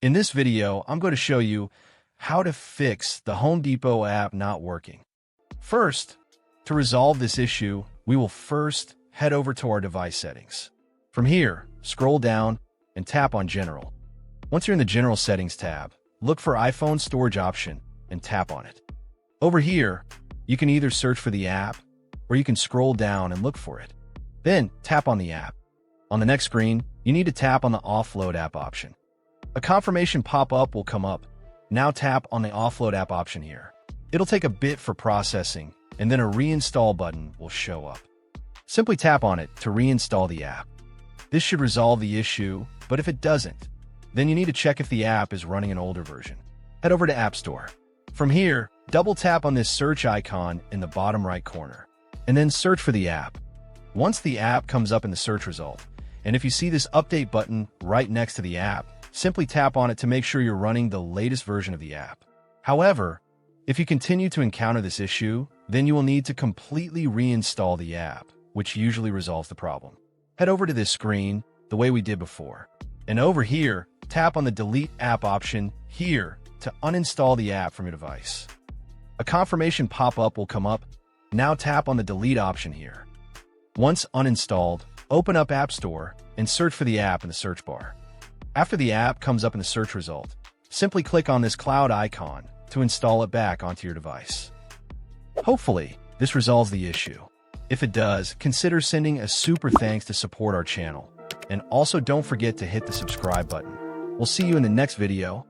In this video, I'm going to show you how to fix the Home Depot app not working. First, to resolve this issue, we will first head over to our device settings. From here, scroll down and tap on General. Once you're in the General Settings tab, look for iPhone Storage option and tap on it. Over here, you can either search for the app or you can scroll down and look for it. Then, tap on the app. On the next screen, you need to tap on the Offload app option. A confirmation pop-up will come up. Now tap on the Offload app option here. It'll take a bit for processing, and then a reinstall button will show up. Simply tap on it to reinstall the app. This should resolve the issue, but if it doesn't, then you need to check if the app is running an older version. Head over to App Store. From here, double tap on this search icon in the bottom right corner, and then search for the app. Once the app comes up in the search result, and if you see this update button right next to the app, simply tap on it to make sure you're running the latest version of the app. However, if you continue to encounter this issue, then you will need to completely reinstall the app, which usually resolves the problem. Head over to this screen the way we did before. And over here, tap on the Delete App option here to uninstall the app from your device. A confirmation pop-up will come up. Now tap on the Delete option here. Once uninstalled, open up App Store and search for the app in the search bar. After the app comes up in the search result, simply click on this cloud icon to install it back onto your device. Hopefully, this resolves the issue. If it does, consider sending a super thanks to support our channel. And also don't forget to hit the subscribe button. We'll see you in the next video.